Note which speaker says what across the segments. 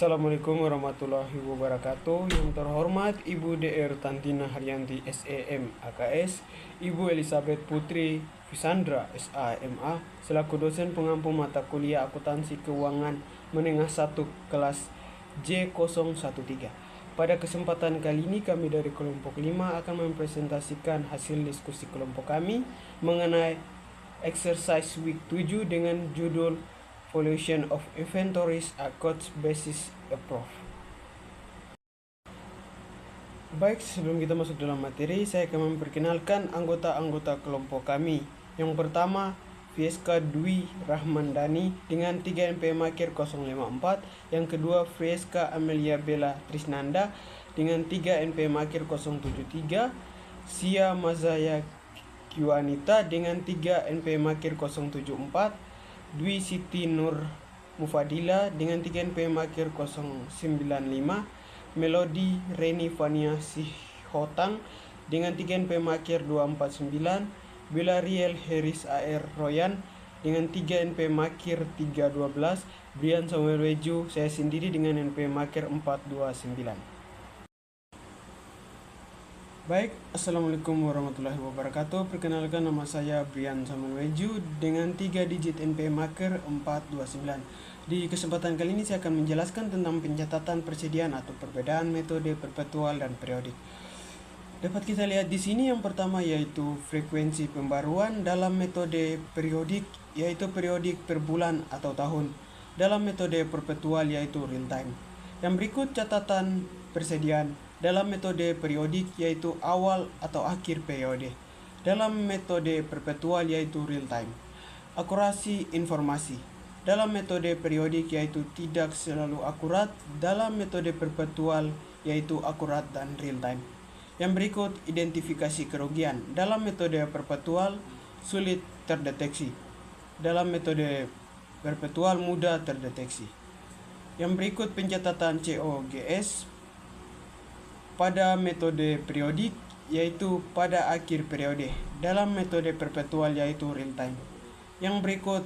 Speaker 1: Assalamualaikum warahmatullahi wabarakatuh. Yang terhormat Ibu Dr. Tantina Haryanti SEM AKS, Ibu Elizabeth Putri Visandra SAMA selaku dosen pengampu mata kuliah akuntansi keuangan menengah 1 kelas J013. Pada kesempatan kali ini kami dari kelompok 5 akan mempresentasikan hasil diskusi kelompok kami mengenai exercise week 7 dengan judul Valuation of Inventories a Cost Basis Approach. Baik, sebelum kita masuk dalam materi, saya akan memperkenalkan anggota-anggota kelompok kami. Yang pertama, Fieska Dwi Rahmandani dengan 3 NPM Akhir 054. Yang kedua, Fieska Amelia Bella Trisnanda dengan 3 NPM Akhir 073. Sia Mazaya Kiwanita dengan 3 NPM Akhir 074. Dwi Siti Nur Mufadila dengan 3 NPM Akhir 095. Melody Reni Fania Sihotang dengan 3 NPM Akhir 249. Belariel Heris AR Royan dengan 3 NPM Akhir 312. Brian Samuel Weju saya sendiri dengan NPM Akhir 429. Baik, Assalamualaikum warahmatullahi wabarakatuh. Perkenalkan, nama saya Brian Samuel Weju dengan 3 digit NPM Akhir 429. Di kesempatan kali ini saya akan menjelaskan tentang pencatatan persediaan atau perbedaan metode perpetual dan periodik. Dapat kita lihat di sini yang pertama yaitu frekuensi pembaruan dalam metode periodik, yaitu periodik per bulan atau tahun. Dalam metode perpetual yaitu real time. Yang berikut catatan persediaan dalam metode periodik yaitu awal atau akhir periode. Dalam metode perpetual yaitu real time. Akurasi informasi. Dalam metode periodik yaitu tidak selalu akurat. Dalam metode perpetual yaitu akurat dan real time. Yang berikut identifikasi kerugian. Dalam metode perpetual sulit terdeteksi. Dalam metode perpetual mudah terdeteksi. Yang berikut pencatatan COGS pada metode periodik yaitu pada akhir periode. Dalam metode perpetual yaitu real time. Yang berikut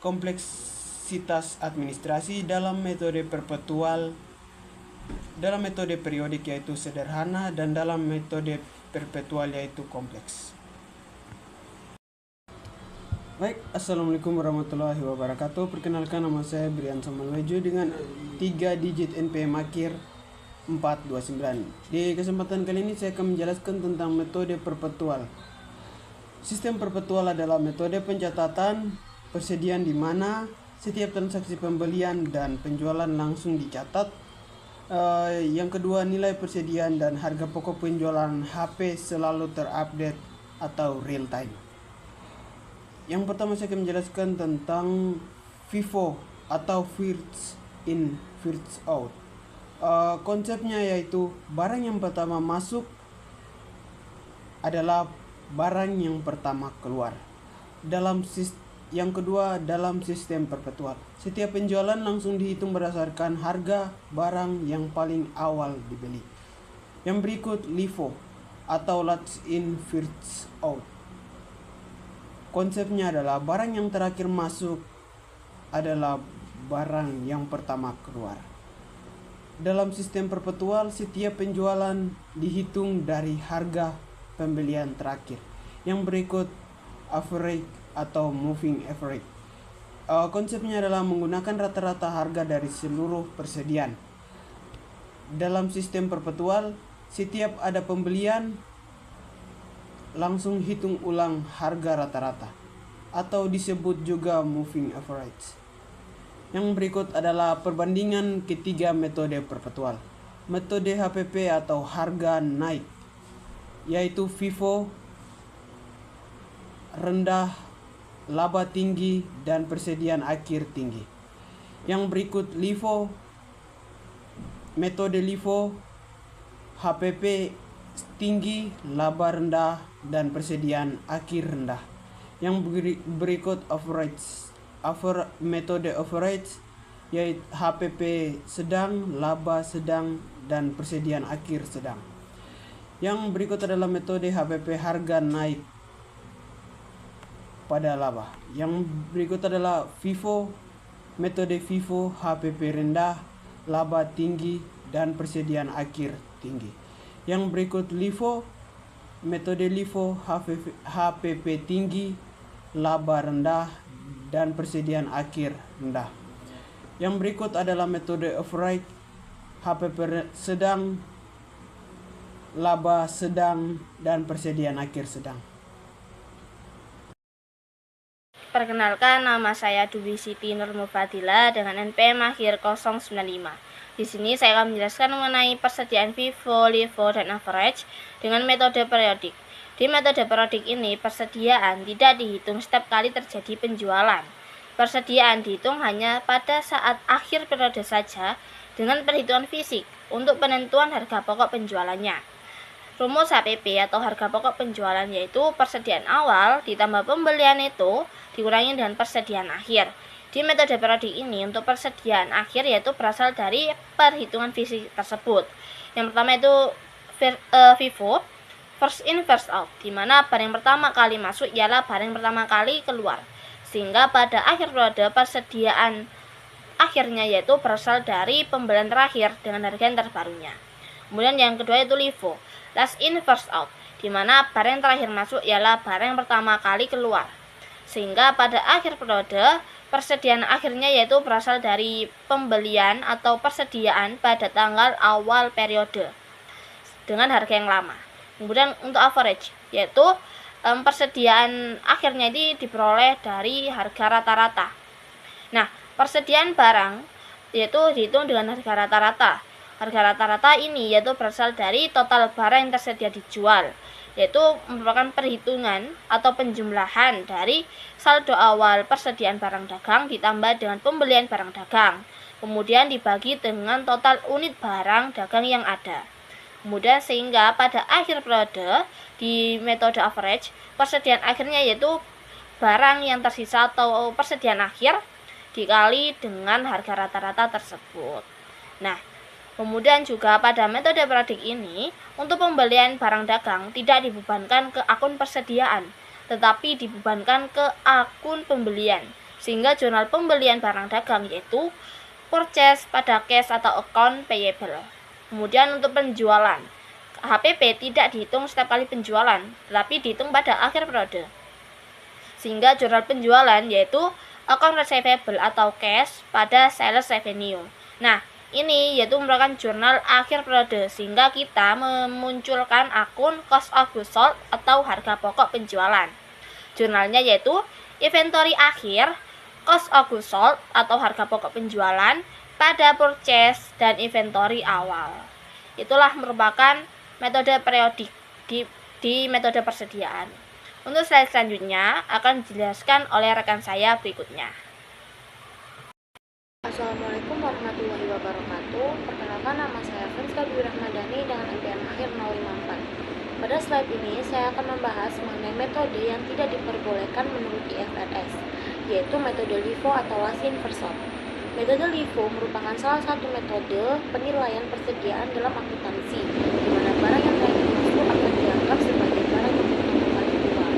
Speaker 1: kompleksitas administrasi dalam metode perpetual. Dalam metode periodik yaitu sederhana dan dalam metode perpetual yaitu kompleks. Baik, Assalamualaikum warahmatullahi wabarakatuh. Perkenalkan, nama saya Brian Samuel Weju dengan 3 digit NPM Akhir 429. Di kesempatan kali ini saya akan menjelaskan tentang metode perpetual. Sistem perpetual adalah metode pencatatan persediaan di mana setiap transaksi pembelian dan penjualan langsung dicatat. Yang kedua, nilai persediaan dan harga pokok penjualan HP selalu terupdate atau real time. Yang pertama saya akan menjelaskan tentang FIFO atau first in first out. Konsepnya yaitu barang yang pertama masuk adalah barang yang pertama keluar. Yang kedua, dalam sistem perpetual, setiap penjualan langsung dihitung berdasarkan harga barang yang paling awal dibeli. Yang berikut LIFO atau last in first out. Konsepnya adalah barang yang terakhir masuk adalah barang yang pertama keluar. Dalam sistem perpetual, setiap penjualan dihitung dari harga pembelian terakhir. Yang berikut average atau moving average. Konsepnya adalah menggunakan rata-rata harga dari seluruh persediaan. Dalam sistem perpetual, setiap ada pembelian langsung hitung ulang harga rata-rata atau disebut juga moving average. Yang berikut adalah perbandingan ketiga metode perpetual. Metode HPP atau harga naik, yaitu FIFO rendah, laba tinggi, dan persediaan akhir tinggi. Yang berikut LIFO, metode LIFO, HPP tinggi, laba rendah, dan persediaan akhir rendah. Yang berikut average. Metode average yaitu HPP sedang, laba sedang, dan persediaan akhir sedang. Yang berikut adalah metode HPP harga naik pada laba. Yang berikut adalah FIFO, metode FIFO HPP rendah, laba tinggi, dan persediaan akhir tinggi. Yang berikut LIFO, metode LIFO HPP tinggi, laba rendah, dan persediaan akhir rendah. Yang berikut adalah metode average, HPP sedang, laba sedang, dan persediaan akhir sedang.
Speaker 2: Perkenalkan, nama saya Dwi Siti Nur Mufadila dengan NPM akhir 095. Di sini saya akan menjelaskan mengenai persediaan FIFO, LIFO, dan average dengan metode periodik. Di metode periodik ini, persediaan tidak dihitung setiap kali terjadi penjualan. Persediaan dihitung hanya pada saat akhir periode saja dengan perhitungan fisik untuk penentuan harga pokok penjualannya. Rumus HPP atau harga pokok penjualan yaitu persediaan awal ditambah pembelian itu dikurangi dengan persediaan akhir. Di metode periodik ini untuk persediaan akhir yaitu berasal dari perhitungan fisik tersebut. Yang pertama itu FIFO, first in first out, di mana barang yang pertama kali masuk ialah barang yang pertama kali keluar. Sehingga pada akhir periode persediaan akhirnya yaitu berasal dari pembelian terakhir dengan harga yang terbarunya. Kemudian yang kedua itu LIFO, last in first out, di mana barang yang terakhir masuk ialah barang yang pertama kali keluar. Sehingga pada akhir periode persediaan akhirnya yaitu berasal dari pembelian atau persediaan pada tanggal awal periode dengan harga yang lama. Kemudian untuk average yaitu persediaan akhirnya ini diperoleh dari harga rata-rata. Nah, persediaan barang yaitu dihitung dengan harga rata-rata. Harga rata-rata ini yaitu berasal dari total barang yang tersedia dijual, yaitu merupakan perhitungan atau penjumlahan dari saldo awal persediaan barang dagang ditambah dengan pembelian barang dagang, kemudian dibagi dengan total unit barang dagang yang ada. Kemudian sehingga pada akhir periode di metode average, persediaan akhirnya yaitu barang yang tersisa atau persediaan akhir dikali dengan harga rata-rata tersebut. Nah, kemudian juga pada metode periodik ini, untuk pembelian barang dagang tidak dibebankan ke akun persediaan, tetapi dibebankan ke akun pembelian, sehingga jurnal pembelian barang dagang yaitu purchase pada cash atau account payable. Kemudian untuk penjualan, HPP tidak dihitung setiap kali penjualan, tetapi dihitung pada akhir periode. Sehingga jurnal penjualan yaitu account receivable atau cash pada sales revenue. Nah, ini yaitu merupakan jurnal akhir periode sehingga kita memunculkan akun cost of goods sold atau harga pokok penjualan. Jurnalnya yaitu inventory akhir, cost of goods sold atau harga pokok penjualan pada purchase dan inventory awal. Itulah merupakan metode periodik di metode persediaan. Untuk slide selanjutnya akan dijelaskan oleh rekan saya berikutnya.
Speaker 3: Assalamualaikum warahmatullahi wabarakatuh. Perkenalkan, nama saya Franska Dwi Rahmadani dengan NPM akhir 054. Pada slide ini saya akan membahas mengenai metode yang tidak diperbolehkan menurut IFRS, yaitu metode LIFO atau last in first out. Metode LIFO merupakan salah satu metode penilaian persediaan dalam akuntansi, di mana barang yang terakhir masuk akan dianggap sebagai barang yang pertama kali keluar.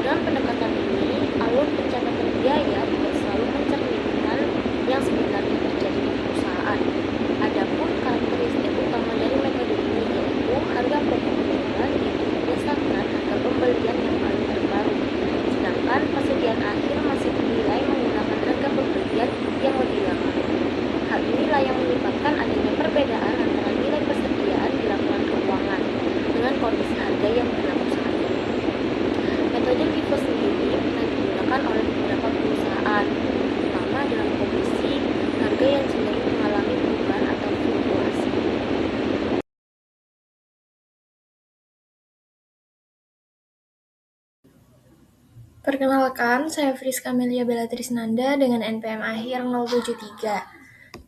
Speaker 3: Dalam pendekatan ini, alur pencatatan biaya tidak selalu mencerminkan yang sebenarnya terjadi di perusahaan. Adapun karakteristik utama dari metode ini yaitu harga pokok penjualan yaitu berdasarkan harga pembelian yang paling terbaru, sedangkan persediaan akhir masih dinilai menggunakan harga pembelian yang lebih lama. Hal inilah yang menyebabkan adanya perbedaan antara nilai persediaan di laporan keuangan dengan kondisi harga yang berlaku saat ini. Metode LIFO sendiri pernah digunakan oleh beberapa perusahaan, terutama dalam kondisi harga yang cenderung mengalami perubahan atau fluktuasi.
Speaker 4: Perkenalkan, saya Friska Melia Bella Trisnanda dengan NPM akhir 073.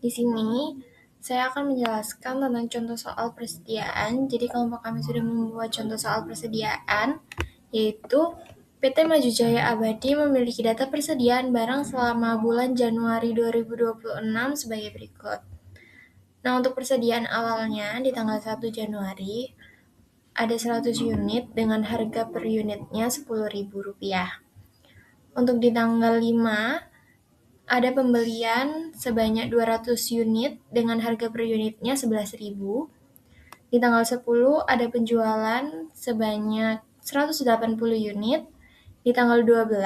Speaker 4: Di sini, saya akan menjelaskan tentang contoh soal persediaan. Jadi, kelompok kami sudah membuat contoh soal persediaan, yaitu PT Maju Jaya Abadi memiliki data persediaan barang selama bulan Januari 2026 sebagai berikut. Nah, untuk persediaan awalnya di tanggal 1 Januari, ada 100 unit dengan harga per unitnya Rp10.000. Untuk di tanggal 5 ada pembelian sebanyak 200 unit dengan harga per unitnya 11.000. Di tanggal 10 ada penjualan sebanyak 180 unit. Di tanggal 12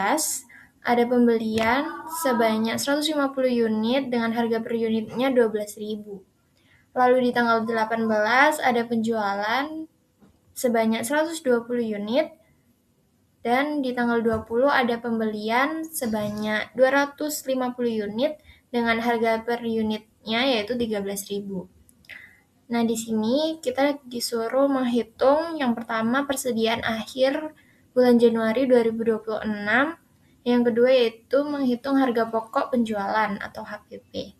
Speaker 4: ada pembelian sebanyak 150 unit dengan harga per unitnya 12.000. Lalu di tanggal 18 ada penjualan sebanyak 120 unit, dan di tanggal 20 ada pembelian sebanyak 250 unit dengan harga per unitnya yaitu 13.000. Nah, di sini kita disuruh menghitung yang pertama persediaan akhir bulan Januari 2026, yang kedua yaitu menghitung harga pokok penjualan atau HPP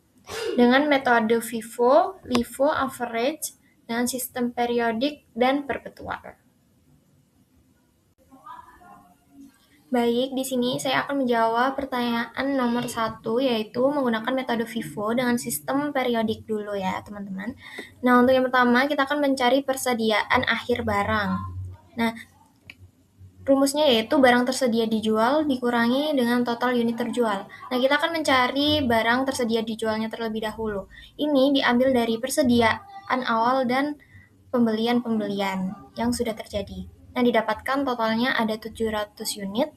Speaker 4: dengan metode FIFO, LIFO, average, dengan sistem periodik dan perpetual. Baik, di sini saya akan menjawab pertanyaan nomor 1, yaitu menggunakan metode FIFO dengan sistem periodik dulu ya, teman-teman. Nah, untuk yang pertama, kita akan mencari persediaan akhir barang. Nah, rumusnya yaitu barang tersedia dijual dikurangi dengan total unit terjual. Nah, kita akan mencari barang tersedia dijualnya terlebih dahulu. Ini diambil dari persediaan awal dan pembelian-pembelian yang sudah terjadi. Nah, didapatkan totalnya ada 700 unit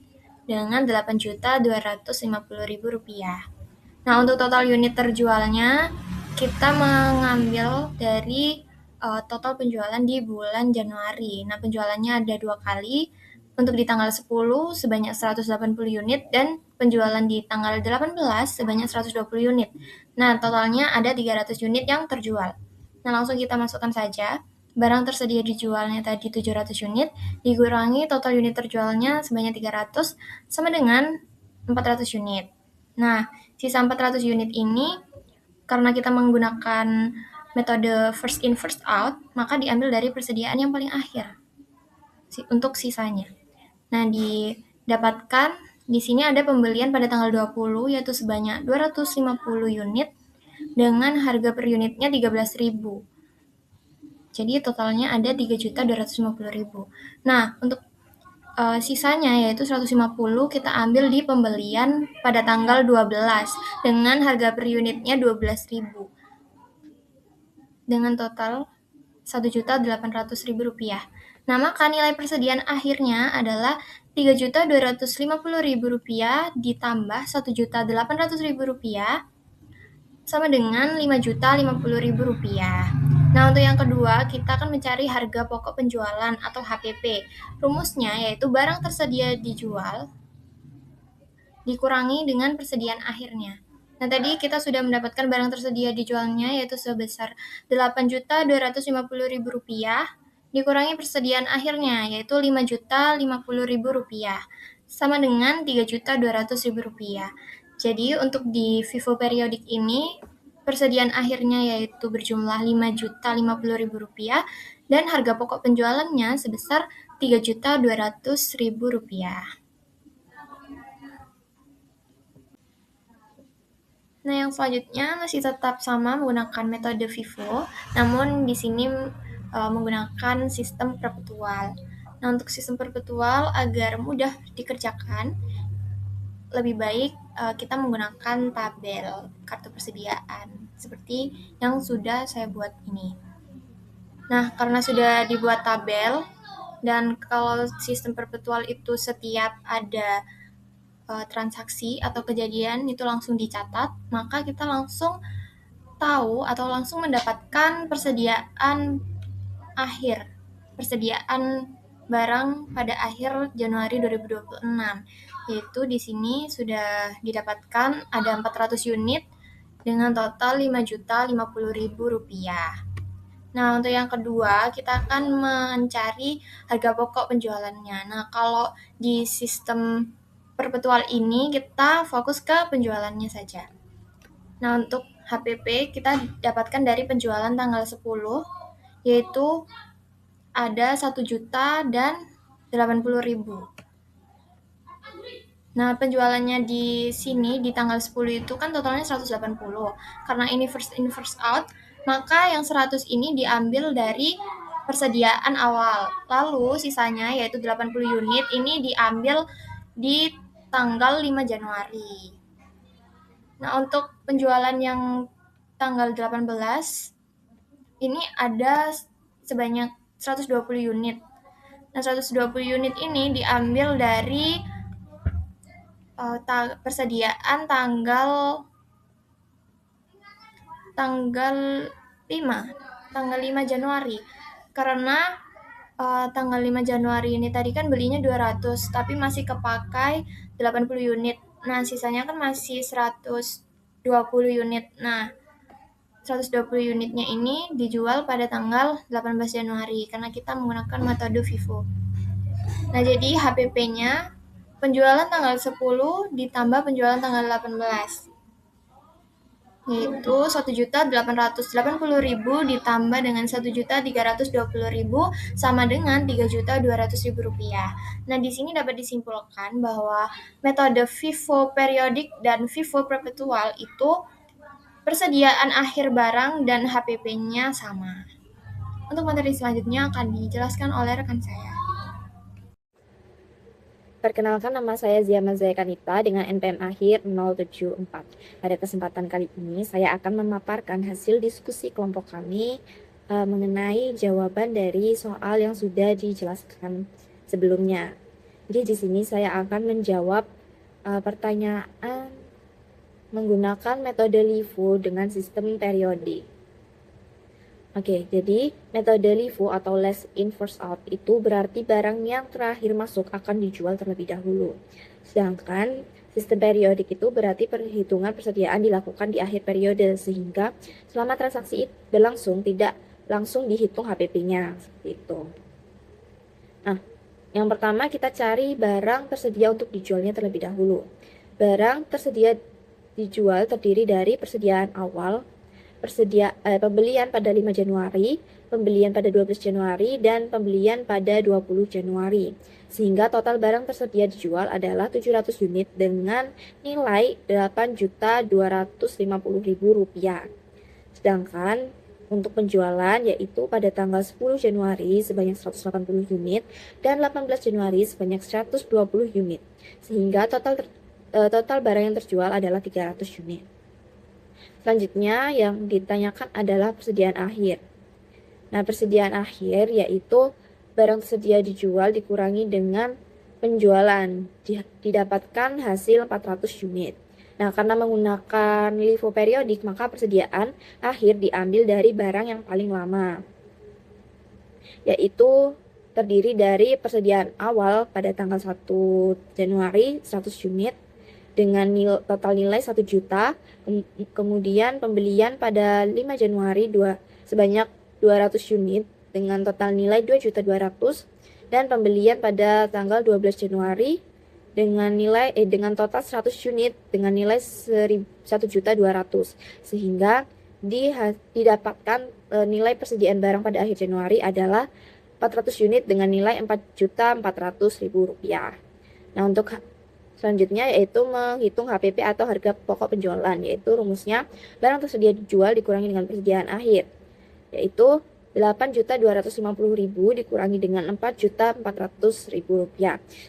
Speaker 4: dengan Rp8.250.000. Nah, untuk total unit terjualnya, kita mengambil dari total penjualan di bulan Januari. Nah, penjualannya ada 2 kali, untuk di tanggal 10 sebanyak 180 unit dan penjualan di tanggal 18 sebanyak 120 unit. Nah, totalnya ada 300 unit yang terjual. Nah, langsung kita masukkan saja. Barang tersedia dijualnya tadi 700 unit, dikurangi total unit terjualnya sebanyak 300, sama dengan 400 unit. Nah, sisa 400 unit ini, karena kita menggunakan metode first in first out, maka diambil dari persediaan yang paling akhir untuk sisanya. Nah, didapatkan di sini ada pembelian pada tanggal 20 yaitu sebanyak 250 unit dengan harga per unitnya 13.000. Jadi totalnya ada 3.250.000. Nah, untuk sisanya yaitu 150 kita ambil di pembelian pada tanggal 12 dengan harga per unitnya 12.000 dengan total Rp1.800.000. Nah, maka nilai persediaan akhirnya adalah Rp3.250.000 ditambah Rp1.800.000 sama dengan Rp5.050.000. Nah, untuk yang kedua, kita akan mencari harga pokok penjualan atau HPP. Rumusnya yaitu barang tersedia dijual dikurangi dengan persediaan akhirnya. Nah, tadi kita sudah mendapatkan barang tersedia dijualnya yaitu sebesar Rp8.250.000 dikurangi persediaan akhirnya yaitu Rp5.050.000 sama dengan Rp3.200.000. Jadi untuk di FIFO periodik ini persediaan akhirnya yaitu berjumlah Rp5.050.000 dan harga pokok penjualannya sebesar Rp3.200.000. Nah, yang selanjutnya masih tetap sama menggunakan metode FIFO, namun di sini menggunakan sistem perpetual. Nah, untuk sistem perpetual agar mudah dikerjakan, lebih baik kita menggunakan tabel kartu persediaan seperti yang sudah saya buat ini. Nah, karena sudah dibuat tabel dan kalau sistem perpetual itu setiap ada transaksi atau kejadian itu langsung dicatat, maka kita langsung tahu atau langsung mendapatkan persediaan barang pada akhir Januari 2026, yaitu di sini sudah didapatkan ada 400 unit dengan total Rp5.050.000. Nah, untuk yang kedua, kita akan mencari harga pokok penjualannya. Nah, kalau di sistem perpetual ini kita fokus ke penjualannya saja. Nah, untuk HPP kita dapatkan dari penjualan tanggal 10, yaitu ada 1 juta dan 80.000. Nah, penjualannya di sini di tanggal 10 itu kan totalnya 180. Karena ini first in first out, maka yang 100 ini diambil dari persediaan awal. Lalu sisanya yaitu 80 unit ini diambil di tanggal 5 Januari. Nah, untuk penjualan yang tanggal 18 ini ada sebanyak 120 unit. Nah, 120 unit ini diambil dari persediaan tanggal 5 tanggal 5 Januari. Karena tanggal 5 Januari ini tadi kan belinya 200, tapi masih kepakai 80 unit. Nah, sisanya kan masih 120 unit. Nah, 120 unitnya ini dijual pada tanggal 18 Januari karena kita menggunakan metode FIFO. Nah, jadi HPP-nya penjualan tanggal 10 ditambah penjualan tanggal 18, yaitu 1.880.000 ditambah dengan 1.320.000 sama dengan 3.200.000 rupiah. Nah, di sini dapat disimpulkan bahwa metode FIFO periodik dan FIFO perpetual itu persediaan akhir barang dan HPP-nya sama. Untuk materi selanjutnya akan dijelaskan oleh rekan saya.
Speaker 5: Perkenalkan, nama saya Zia Mazaya Kanita dengan NPM akhir 074. Pada kesempatan kali ini saya akan memaparkan hasil diskusi kelompok kami mengenai jawaban dari soal yang sudah dijelaskan sebelumnya. Jadi di sini saya akan menjawab pertanyaan menggunakan metode LIFO dengan sistem periodik. Oke, jadi metode LIFO atau last in first out itu berarti barang yang terakhir masuk akan dijual terlebih dahulu. Sedangkan sistem periodik itu berarti perhitungan persediaan dilakukan di akhir periode, sehingga selama transaksi berlangsung tidak langsung dihitung HPP-nya, seperti itu. Nah, yang pertama kita cari barang tersedia untuk dijualnya terlebih dahulu. Barang tersedia dijual terdiri dari persediaan awal, pembelian pada 5 Januari, pembelian pada 12 Januari, dan pembelian pada 20 Januari. Sehingga total barang tersedia dijual adalah 700 unit dengan nilai Rp8.250.000. Sedangkan untuk penjualan yaitu pada tanggal 10 Januari sebanyak 180 unit dan 18 Januari sebanyak 120 unit. Sehingga total barang yang terjual adalah 300 unit. Selanjutnya yang ditanyakan adalah persediaan akhir. Nah, persediaan akhir yaitu barang tersedia dijual dikurangi dengan penjualan, didapatkan hasil 400 unit. Nah, karena menggunakan LIFO periodik, maka persediaan akhir diambil dari barang yang paling lama, yaitu terdiri dari persediaan awal pada tanggal 1 Januari 100 unit, dengan total nilai 1 juta, kemudian pembelian pada 5 Januari sebanyak 200 unit dengan total nilai 2.200.000 dan pembelian pada tanggal 12 Januari dengan total 100 unit dengan nilai 1.200.000, sehingga didapatkan nilai persediaan barang pada akhir Januari adalah 400 unit dengan nilai Rp4.400.000. Nah, untuk selanjutnya yaitu menghitung HPP atau harga pokok penjualan, yaitu rumusnya barang tersedia dijual dikurangi dengan persediaan akhir, yaitu Rp8.250.000 dikurangi dengan Rp4.400.000,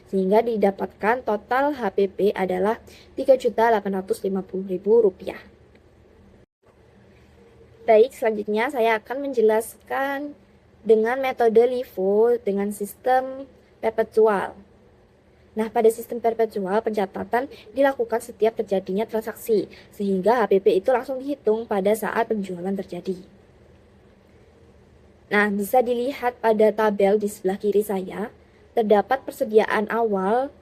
Speaker 5: sehingga didapatkan total HPP adalah Rp3.850.000. Baik, selanjutnya saya akan menjelaskan dengan metode LIFO dengan sistem perpetual. Nah, pada sistem perpetual, pencatatan dilakukan setiap terjadinya transaksi, sehingga HPP itu langsung dihitung pada saat penjualan terjadi. Nah, bisa dilihat pada tabel di sebelah kiri saya, terdapat persediaan awal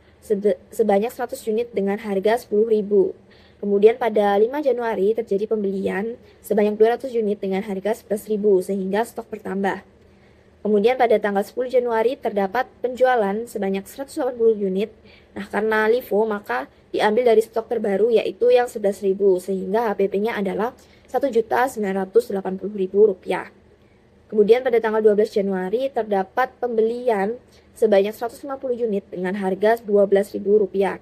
Speaker 5: sebanyak 100 unit dengan harga Rp10.000. Kemudian pada 5 Januari terjadi pembelian sebanyak 200 unit dengan harga Rp11.000, sehingga stok bertambah. Kemudian pada tanggal 10 Januari terdapat penjualan sebanyak 180 unit. Nah, karena LIFO maka diambil dari stok terbaru yaitu yang Rp11.000, sehingga HPP-nya adalah Rp1.980.000. Kemudian pada tanggal 12 Januari terdapat pembelian sebanyak 150 unit dengan harga Rp12.000.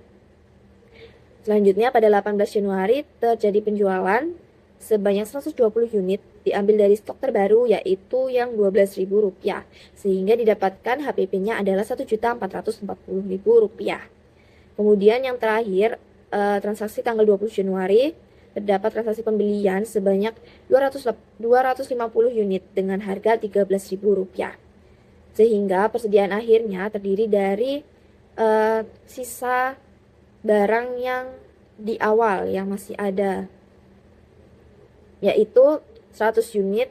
Speaker 5: Selanjutnya pada 18 Januari terjadi penjualan sebanyak 120 unit diambil dari stok terbaru yaitu yang Rp12.000, sehingga didapatkan HPP-nya adalah Rp1.440.000. Kemudian yang terakhir transaksi tanggal 20 Januari terdapat transaksi pembelian sebanyak 250 unit dengan harga Rp13.000. Sehingga persediaan akhirnya terdiri dari sisa barang yang di awal yang masih ada, yaitu 100 unit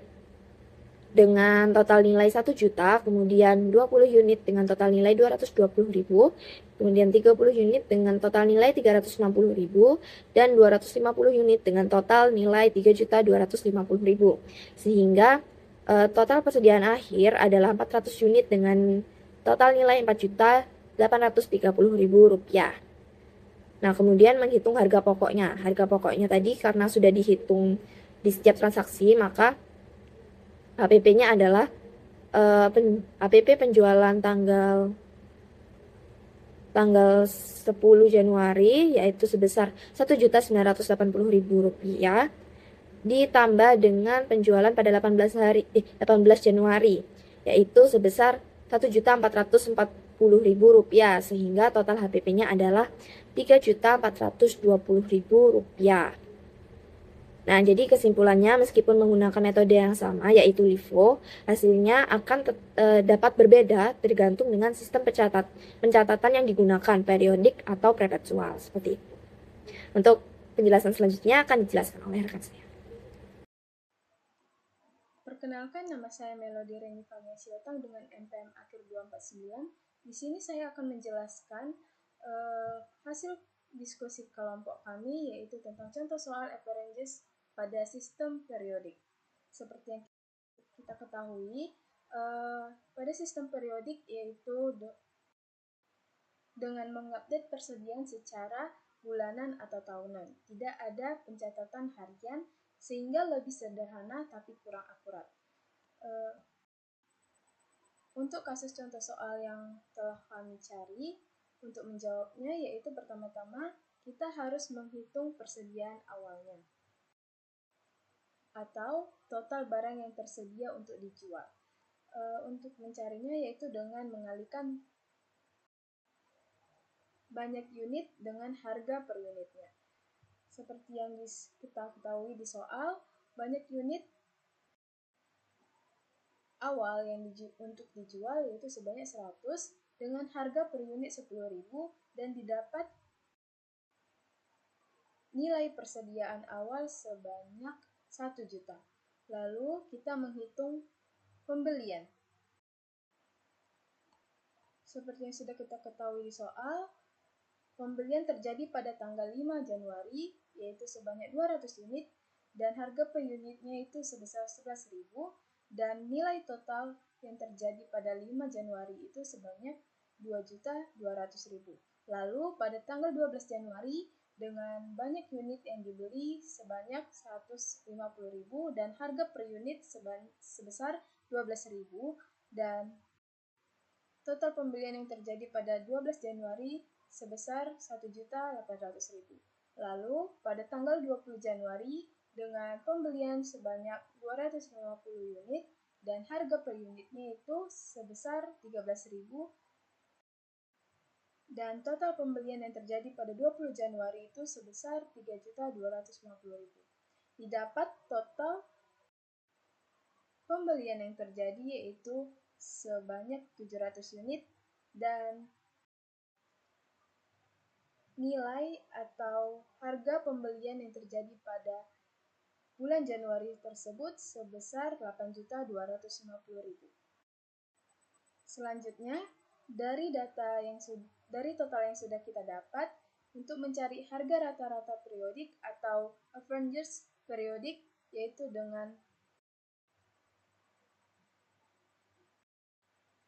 Speaker 5: dengan total nilai 1 juta, kemudian 20 unit dengan total nilai 220.000, kemudian 30 unit dengan total nilai 360.000, dan 250 unit dengan total nilai 3.250.000. Sehingga total persediaan akhir adalah 400 unit dengan total nilai 4.830.000 rupiah. Nah, kemudian menghitung harga pokoknya. Harga pokoknya tadi karena sudah dihitung di setiap transaksi, maka HPP-nya adalah HPP penjualan tanggal 10 Januari yaitu sebesar Rp1.980.000 ditambah dengan penjualan pada 18 Januari yaitu sebesar Rp1.440.000 sehingga total HPP-nya adalah Rp3.420.000. Nah, jadi kesimpulannya meskipun menggunakan metode yang sama yaitu LIFO, hasilnya akan dapat berbeda tergantung dengan sistem pencatatan yang digunakan, periodik atau perpetual, seperti itu. Untuk penjelasan selanjutnya akan dijelaskan oleh rekan saya.
Speaker 6: Perkenalkan, nama saya Melody Reni Fania Siotang dengan NPM akhir 249. Di sini saya akan menjelaskan hasil diskusi kelompok kami yaitu tentang contoh soal averages pada sistem periodik. Seperti yang kita ketahui, pada sistem periodik yaitu dengan mengupdate persediaan secara bulanan atau tahunan. Tidak ada pencatatan harian sehingga lebih sederhana tapi kurang akurat. Untuk kasus contoh soal yang telah kami cari, untuk menjawabnya yaitu pertama-tama kita harus menghitung persediaan awalnya atau total barang yang tersedia untuk dijual. Untuk mencarinya yaitu dengan mengalihkan banyak unit dengan harga per unitnya. Seperti yang kita ketahui di soal, banyak unit awal yang untuk dijual yaitu sebanyak 100 dengan harga per unit 10.000 dan didapat nilai persediaan awal sebanyak 1 juta. Lalu kita menghitung pembelian. Seperti yang sudah kita ketahui di soal, pembelian terjadi pada tanggal 5 Januari yaitu sebanyak 200 unit dan harga per unitnya itu sebesar 11.000 dan nilai total yang terjadi pada 5 Januari itu sebanyak 2.200.000. Lalu pada tanggal 12 Januari dengan banyak unit yang dibeli sebanyak 150.000 dan harga per unit sebesar 12.000 dan total pembelian yang terjadi pada 12 Januari sebesar 1.800.000. Lalu pada tanggal 20 Januari dengan pembelian sebanyak 250 unit dan harga per unitnya itu sebesar 13.000 dan total pembelian yang terjadi pada 20 Januari itu sebesar 3.250.000. Didapat total pembelian yang terjadi yaitu sebanyak 700 unit dan nilai atau harga pembelian yang terjadi pada bulan Januari tersebut sebesar 8.250.000. Selanjutnya, dari total yang sudah kita dapat, untuk mencari harga rata-rata periodik atau averages periodik yaitu dengan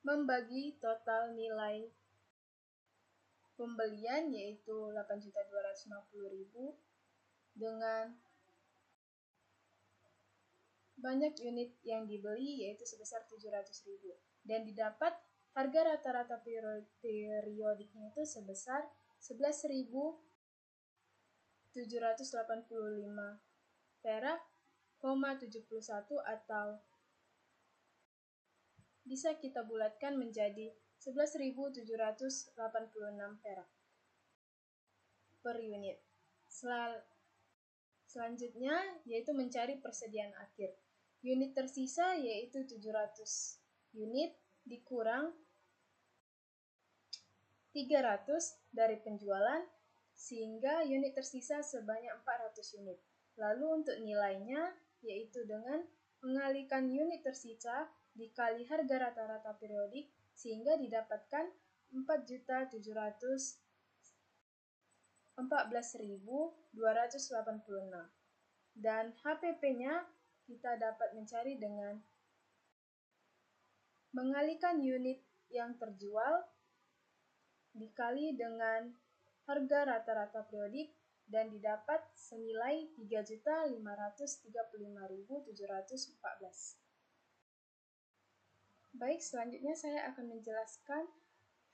Speaker 6: membagi total nilai pembelian yaitu 8.250.000 dengan banyak unit yang dibeli yaitu sebesar 700.000 dan didapat harga rata-rata periodiknya itu sebesar 11.785 perak, 71 atau bisa kita bulatkan menjadi 11.786 perak per unit. Selanjutnya yaitu mencari persediaan akhir. Unit tersisa yaitu 700 unit dikurang 300 dari penjualan sehingga unit tersisa sebanyak 400 unit. Lalu untuk nilainya yaitu dengan mengalihkan unit tersisa dikali harga rata-rata periodik sehingga didapatkan 4.714.286 dan HPP-nya kita dapat mencari dengan mengalihkan unit yang terjual dikali dengan harga rata-rata periodik dan didapat senilai 3.535.714. Baik, selanjutnya saya akan menjelaskan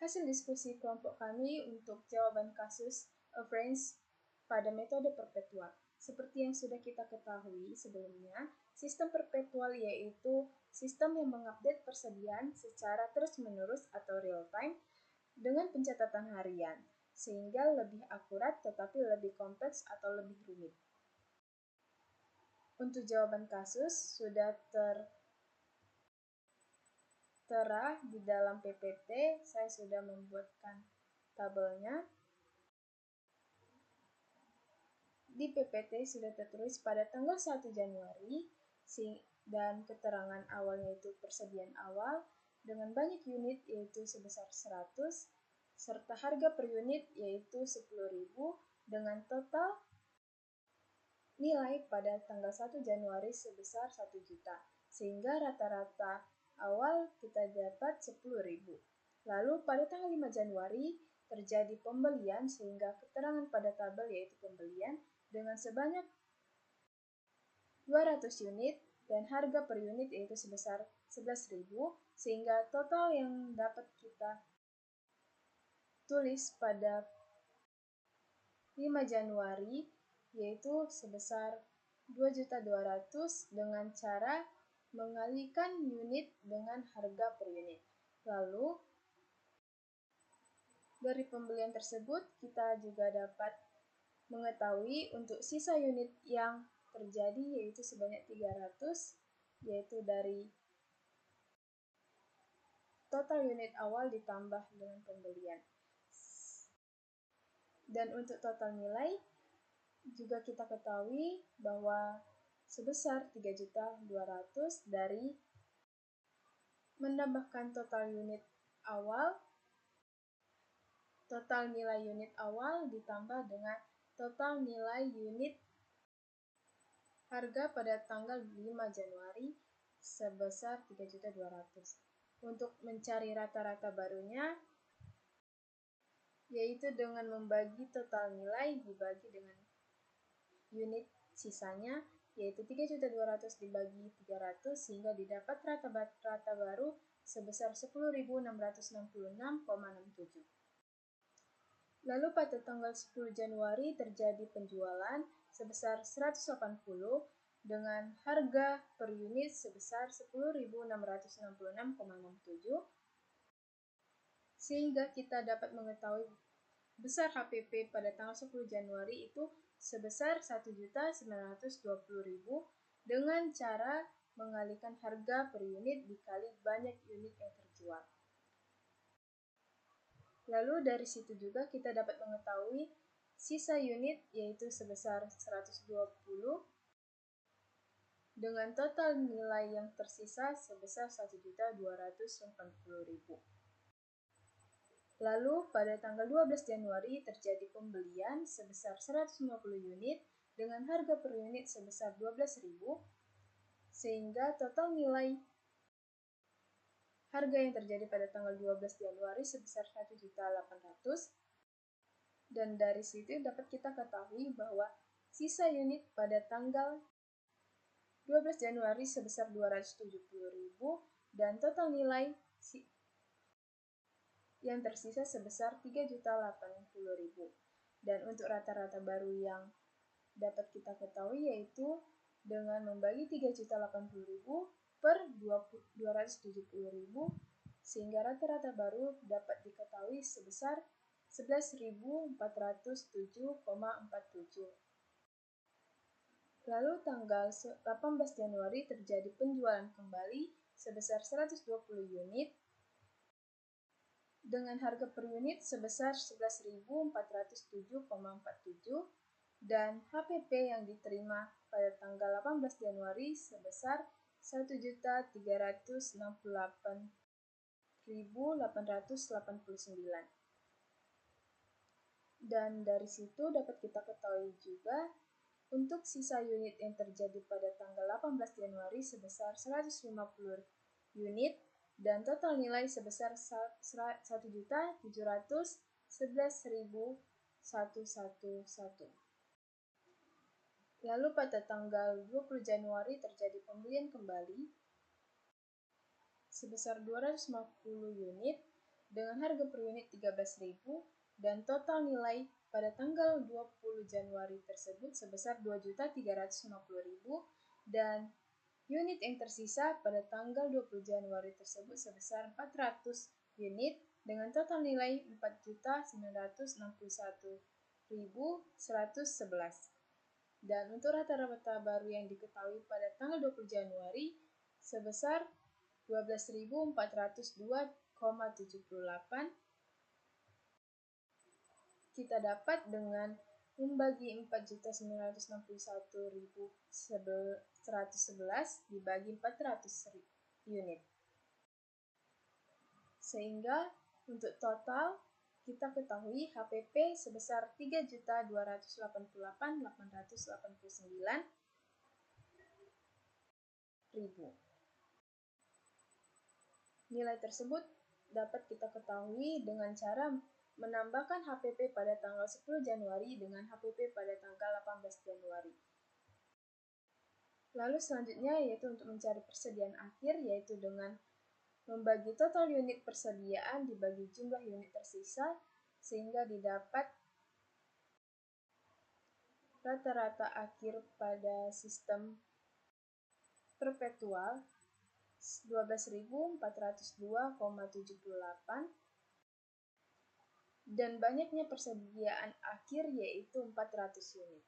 Speaker 6: hasil diskusi kelompok kami untuk jawaban kasus occurrence pada metode perpetual. Seperti yang sudah kita ketahui sebelumnya, sistem perpetual yaitu sistem yang mengupdate persediaan secara terus-menerus atau real-time dengan pencatatan harian, sehingga lebih akurat tetapi lebih kompleks atau lebih rumit. Untuk jawaban kasus sudah tertera di dalam PPT, saya sudah membuatkan tabelnya. Di PPT sudah tertulis pada tanggal 1 Januari dan keterangan awalnya itu persediaan awal dengan banyak unit yaitu sebesar 100 serta harga per unit yaitu 10.000 dengan total nilai pada tanggal 1 Januari sebesar 1 juta sehingga rata-rata awal kita dapat 10.000. Lalu pada tanggal 5 Januari terjadi pembelian sehingga keterangan pada tabel yaitu pembelian dengan sebanyak 200 unit dan harga per unit yaitu sebesar 11.000 sehingga total yang dapat kita tulis pada 5 Januari yaitu sebesar 2.200.000 dengan cara mengalihkan unit dengan harga per unit. Lalu dari pembelian tersebut kita juga dapat mengetahui untuk sisa unit yang terjadi yaitu sebanyak 300 yaitu dari total unit awal ditambah dengan pembelian. Dan untuk total nilai juga kita ketahui bahwa sebesar 3.200.000 dari menambahkan total nilai unit awal ditambah dengan total nilai unit harga pada tanggal 5 Januari sebesar 3.200.000. Untuk mencari rata-rata barunya yaitu dengan membagi total nilai dibagi dengan unit sisanya yaitu 3.200.000 dibagi 300 sehingga didapat rata baru sebesar 10.666,67. Lalu pada tanggal 10 Januari terjadi penjualan sebesar 180 dengan harga per unit sebesar 10.666,67 sehingga kita dapat mengetahui besar HPP pada tanggal 10 Januari itu sebesar 1.920.000 dengan cara mengalihkan harga per unit dikali banyak unit yang terjual. Lalu dari situ juga kita dapat mengetahui sisa unit yaitu sebesar 120 dengan total nilai yang tersisa sebesar 1.280.000. Lalu pada tanggal 12 Januari terjadi pembelian sebesar 150 unit dengan harga per unit sebesar 12.000 sehingga total nilai harga yang terjadi pada tanggal 12 Januari sebesar 1.800.000 dan dari situ dapat kita ketahui bahwa sisa unit pada tanggal 12 Januari sebesar 270.000 dan total nilai yang tersisa sebesar 3.080.000. Dan untuk rata-rata baru yang dapat kita ketahui yaitu dengan membagi 3.080.000 per 270.000 sehingga rata-rata baru dapat diketahui sebesar 11.407,47. Lalu tanggal 18 Januari terjadi penjualan kembali sebesar 120 unit dengan harga per unit sebesar 11.407,47 dan HPP yang diterima pada tanggal 18 Januari sebesar 1.368.889. Dan dari situ dapat kita ketahui juga untuk sisa unit yang terjadi pada tanggal 18 Januari sebesar 150 unit dan total nilai sebesar 1.711.111. Lalu pada tanggal 20 Januari terjadi pembelian kembali sebesar 250 unit dengan harga per unit 13.000 dan total nilai pada tanggal 20 Januari tersebut sebesar 2.350.000 dan unit yang tersisa pada tanggal 20 Januari tersebut sebesar 400 unit dengan total nilai 4.961.111. Dan untuk rata-rata baru yang diketahui pada tanggal 20 Januari sebesar 12.402,78 kita dapat dengan membagi 4.961.111 dibagi 400 unit. Sehingga untuk total kita ketahui HPP sebesar 3.288.889.000. Nilai tersebut dapat kita ketahui dengan cara menambahkan HPP pada tanggal 10 Januari dengan HPP pada tanggal 18 Januari. Lalu selanjutnya yaitu untuk mencari persediaan akhir, yaitu dengan membagi total unit persediaan dibagi jumlah unit tersisa sehingga didapat rata-rata akhir pada sistem perpetual 12.402,78 dan banyaknya persediaan akhir yaitu 400 unit.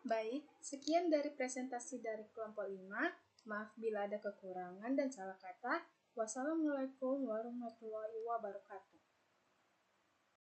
Speaker 6: Baik, sekian dari presentasi dari kelompok 5. Maaf bila ada kekurangan dan salah kata. Wassalamualaikum warahmatullahi wabarakatuh.